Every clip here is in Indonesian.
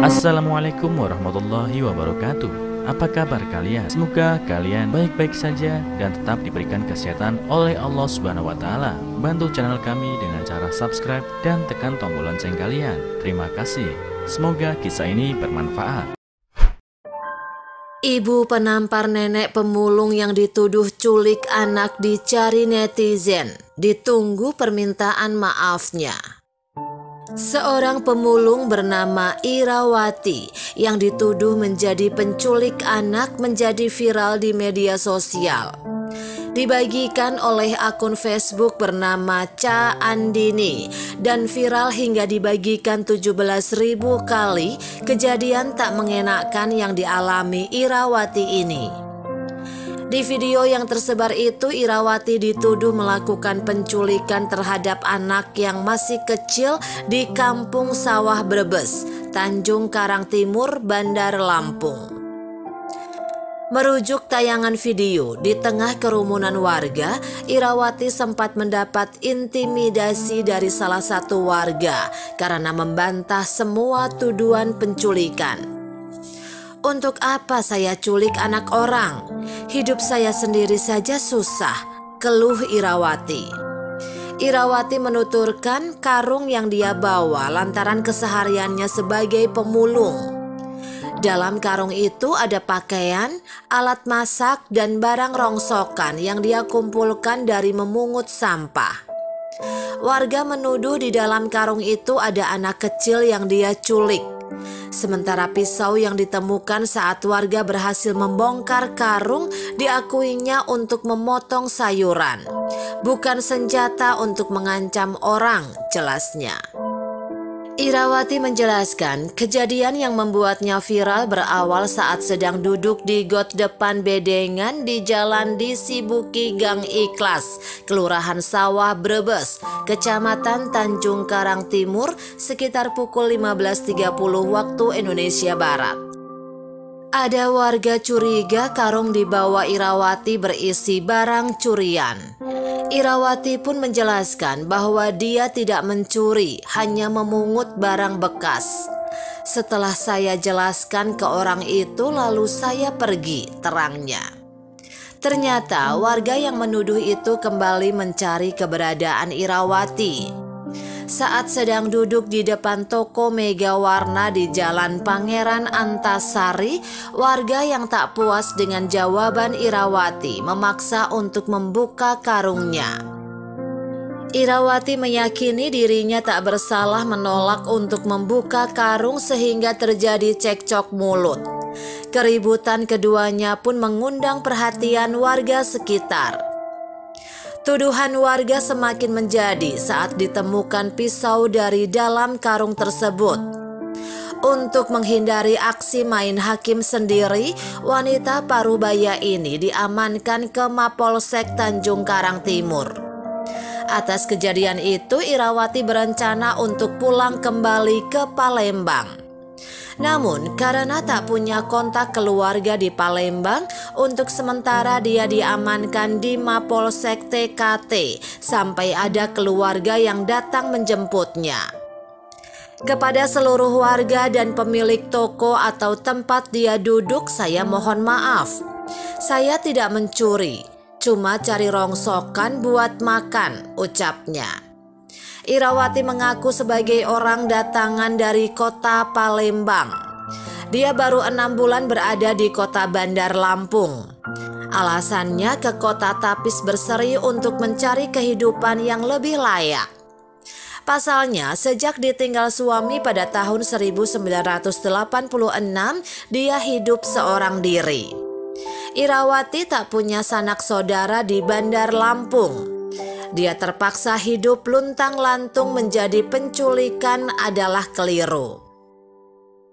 Assalamualaikum warahmatullahi wabarakatuh. Apa kabar kalian? Semoga kalian baik-baik saja dan tetap diberikan kesehatan oleh Allah Subhanahu wa Ta'ala. Bantu channel kami dengan cara subscribe dan tekan tombol lonceng kalian. Terima kasih. Semoga kisah ini bermanfaat. Ibu penampar nenek pemulung yang dituduh culik anak dicari netizen. Ditunggu permintaan maafnya. Seorang pemulung bernama Irawati yang dituduh menjadi penculik anak menjadi viral di media sosial. Dibagikan oleh akun Facebook bernama Ca Andini dan viral hingga dibagikan 17.000 kali. Kejadian tak mengenakan yang dialami Irawati ini. Di video yang tersebar itu, Irawati dituduh melakukan penculikan terhadap anak yang masih kecil di Kampung Sawah Brebes, Tanjung Karang Timur, Bandar Lampung. Merujuk tayangan video, di tengah kerumunan warga, Irawati sempat mendapat intimidasi dari salah satu warga karena membantah semua tuduhan penculikan. "Untuk apa saya culik anak orang? Hidup saya sendiri saja susah," keluh Irawati. Irawati menuturkan karung yang dia bawa lantaran kesehariannya sebagai pemulung. Dalam karung itu ada pakaian, alat masak, dan barang rongsokan yang dia kumpulkan dari memungut sampah. Warga menuduh di dalam karung itu ada anak kecil yang dia culik. Sementara pisau yang ditemukan saat warga berhasil membongkar karung diakuinya untuk memotong sayuran, bukan senjata untuk mengancam orang, jelasnya. Irawati menjelaskan kejadian yang membuatnya viral berawal saat sedang duduk di got depan bedengan di Jalan Disibuki Gang Ikhlas, Kelurahan Sawah Brebes, Kecamatan Tanjung Karang Timur, sekitar pukul 15.30 waktu Indonesia Barat. Ada warga curiga karung di bawah Irawati berisi barang curian. Irawati pun menjelaskan bahwa dia tidak mencuri, hanya memungut barang bekas. "Setelah saya jelaskan ke orang itu, lalu saya pergi," terangnya. Ternyata warga yang menuduh itu kembali mencari keberadaan Irawati. Saat sedang duduk di depan toko Mega Warna di Jalan Pangeran Antasari, warga yang tak puas dengan jawaban Irawati memaksa untuk membuka karungnya. Irawati meyakini dirinya tak bersalah menolak untuk membuka karung sehingga terjadi cekcok mulut. Keributan keduanya pun mengundang perhatian warga sekitar. Tuduhan warga semakin menjadi saat ditemukan pisau dari dalam karung tersebut. Untuk menghindari aksi main hakim sendiri, wanita parubaya ini diamankan ke Mapolsek Tanjung Karang Timur. Atas kejadian itu, Irawati berencana untuk pulang kembali ke Palembang. Namun karena tak punya kontak keluarga di Palembang, untuk sementara dia diamankan di Mapolsek TKT sampai ada keluarga yang datang menjemputnya. "Kepada seluruh warga dan pemilik toko atau tempat dia duduk, saya mohon maaf. Saya tidak mencuri, cuma cari rongsokan buat makan," ucapnya. Irawati mengaku sebagai orang datangan dari kota Palembang. Dia baru 6 bulan berada di kota Bandar Lampung. Alasannya ke kota Tapis berseri untuk mencari kehidupan yang lebih layak. Pasalnya, sejak ditinggal suami pada tahun 1986, dia hidup seorang diri. Irawati tak punya sanak saudara di Bandar Lampung. Dia terpaksa hidup luntang-lantung menjadi penculikan adalah keliru.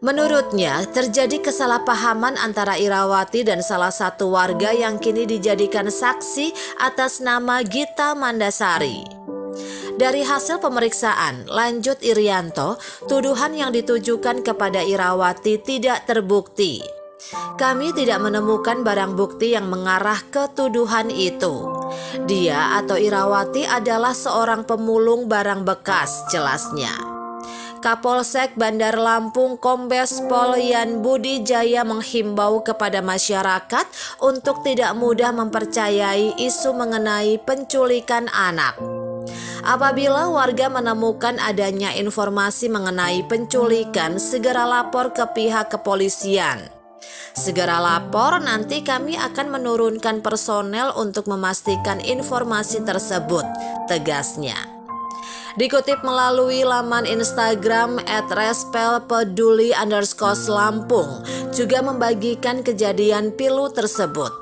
Menurutnya, terjadi kesalahpahaman antara Irawati dan salah satu warga yang kini dijadikan saksi atas nama Gita Mandasari. Dari hasil pemeriksaan, lanjut Irianto, tuduhan yang ditujukan kepada Irawati tidak terbukti. "Kami tidak menemukan barang bukti yang mengarah ke tuduhan itu. Dia atau Irawati adalah seorang pemulung barang bekas," jelasnya. Kapolsek Bandar Lampung Kombes Pol Yan Budi Jaya menghimbau kepada masyarakat untuk tidak mudah mempercayai isu mengenai penculikan anak. Apabila warga menemukan adanya informasi mengenai penculikan, segera lapor ke pihak kepolisian. Segera lapor, nanti kami akan menurunkan personel untuk memastikan informasi tersebut, tegasnya. Dikutip melalui laman Instagram @respelpeduli_Lampung juga membagikan kejadian pilu tersebut.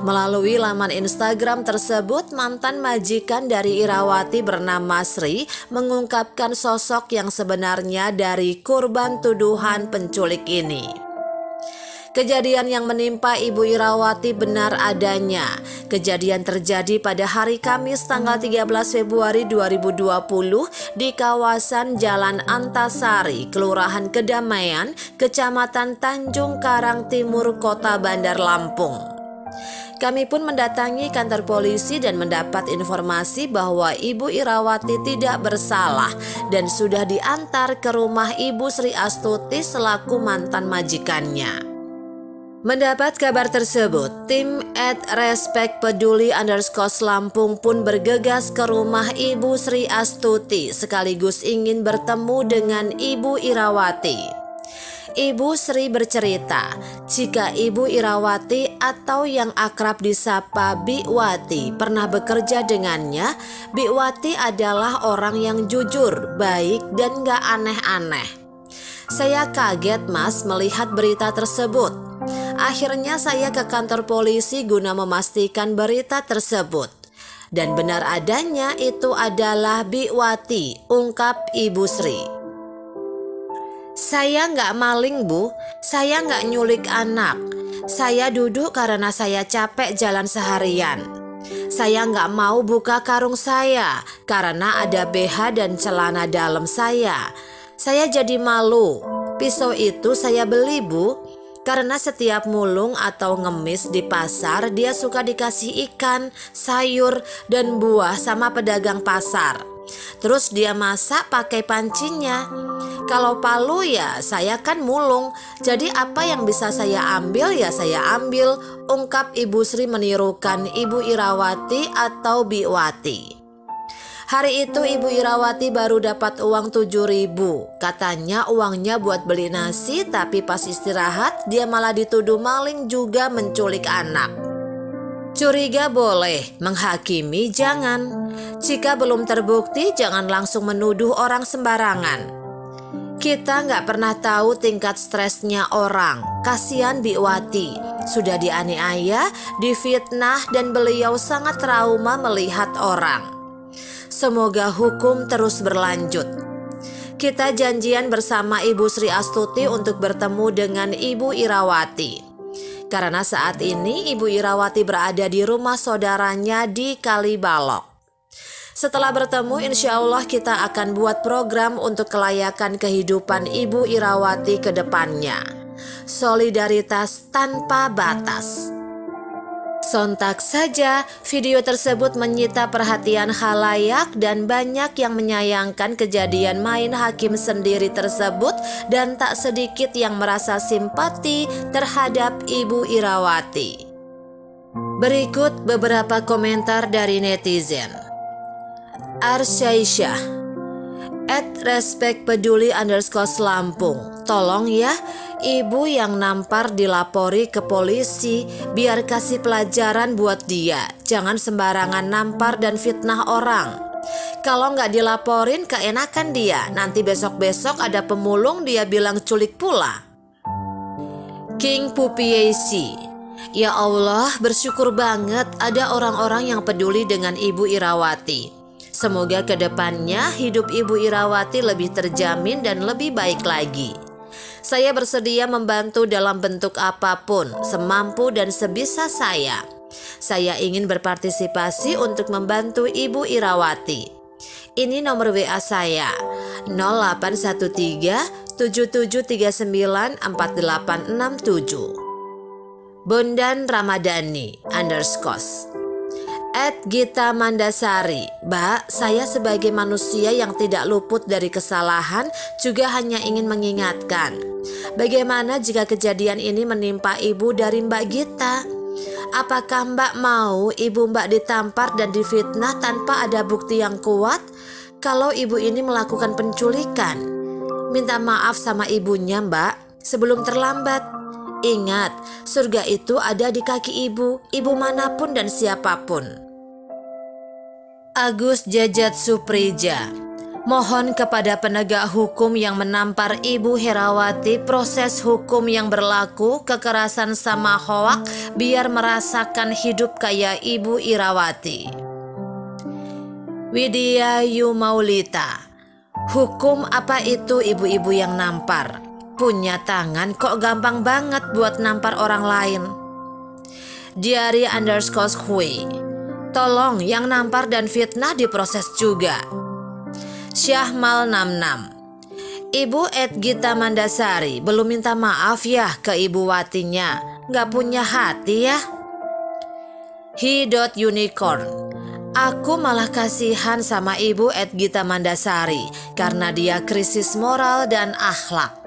Melalui laman Instagram tersebut, mantan majikan dari Irawati bernama Sri mengungkapkan sosok yang sebenarnya dari korban tuduhan penculik ini. Kejadian yang menimpa Ibu Irawati benar adanya. Kejadian terjadi pada hari Kamis tanggal 13 Februari 2020 di kawasan Jalan Antasari, Kelurahan Kedamaian, Kecamatan Tanjung Karang Timur, Kota Bandar Lampung. Kami pun mendatangi kantor polisi dan mendapat informasi bahwa Ibu Irawati tidak bersalah dan sudah diantar ke rumah Ibu Sri Astuti selaku mantan majikannya. Mendapat kabar tersebut, tim @respectpeduli_Lampung pun bergegas ke rumah Ibu Sri Astuti sekaligus ingin bertemu dengan Ibu Irawati. Ibu Sri bercerita, jika Ibu Irawati atau yang akrab disapa Biwati pernah bekerja dengannya, Biwati adalah orang yang jujur, baik dan gak aneh-aneh. Saya kaget Mas melihat berita tersebut. Akhirnya saya ke kantor polisi guna memastikan berita tersebut. Dan benar adanya itu adalah Biwati, ungkap Ibu Sri. Saya nggak maling Bu, saya nggak nyulik anak. Saya duduk karena saya capek jalan seharian. Saya nggak mau buka karung saya karena ada BH dan celana dalam saya. Saya jadi malu. Pisau itu saya beli Bu, karena setiap mulung atau ngemis di pasar dia suka dikasih ikan, sayur, dan buah sama pedagang pasar. Terus dia masak pakai pancinya. Kalau palu ya saya kan mulung, jadi apa yang bisa saya ambil ya saya ambil, ungkap Ibu Sri menirukan Ibu Irawati atau Biwati. Hari itu Ibu Irawati baru dapat uang 7.000. Katanya uangnya buat beli nasi, tapi pas istirahat dia malah dituduh maling juga menculik anak. Curiga boleh, menghakimi jangan. Jika belum terbukti jangan langsung menuduh orang sembarangan. Kita nggak pernah tahu tingkat stresnya orang. Kasihan Biwati, sudah dianiaya, difitnah, dan beliau sangat trauma melihat orang. Semoga hukum terus berlanjut. Kita janjian bersama Ibu Sri Astuti untuk bertemu dengan Ibu Irawati. Karena saat ini Ibu Irawati berada di rumah saudaranya di Kalibalok. Setelah bertemu, insya Allah kita akan buat program untuk kelayakan kehidupan Ibu Irawati ke depannya. Solidaritas tanpa batas. Sontak saja video tersebut menyita perhatian khalayak dan banyak yang menyayangkan kejadian main hakim sendiri tersebut dan tak sedikit yang merasa simpati terhadap Ibu Irawati. Berikut beberapa komentar dari netizen. Arsyaisyah @respectpeduli_Lampung, tolong ya, ibu yang nampar dilapori ke polisi biar kasih pelajaran buat dia. Jangan sembarangan nampar dan fitnah orang. Kalau nggak dilaporin keenakan dia, nanti besok-besok ada pemulung dia bilang culik pula. King Pupiesi, ya Allah, bersyukur banget ada orang-orang yang peduli dengan Ibu Irawati. Semoga kedepannya hidup Ibu Irawati lebih terjamin dan lebih baik lagi. Saya bersedia membantu dalam bentuk apapun, semampu dan sebisa saya. Saya ingin berpartisipasi untuk membantu Ibu Irawati. Ini nomor WA saya, 0813 7739 4867. Bondan Ramadhani _ Gita Mandasari, Mbak, saya sebagai manusia yang tidak luput dari kesalahan juga hanya ingin mengingatkan, bagaimana jika kejadian ini menimpa ibu dari Mbak Gita? Apakah Mbak mau ibu Mbak ditampar dan difitnah tanpa ada bukti yang kuat? Kalau ibu ini melakukan penculikan, minta maaf sama ibunya Mbak sebelum terlambat. Ingat, surga itu ada di kaki ibu manapun dan siapapun. Agus Jajat Suprija, mohon kepada penegak hukum yang menampar Ibu Herawati proses hukum yang berlaku, kekerasan sama hoak, biar merasakan hidup kayak Ibu Irawati. Widya Yumaulita, hukum apa itu ibu-ibu yang nampar? Punya tangan kok gampang banget buat nampar orang lain. Diary_Hui, tolong yang nampar dan fitnah diproses juga. Syahmal 66, Ibu Gita Mandasari belum minta maaf ya ke Ibu Watinya, gak punya hati ya. He.Unicorn, aku malah kasihan sama Ibu Gita Mandasari karena dia krisis moral dan akhlak.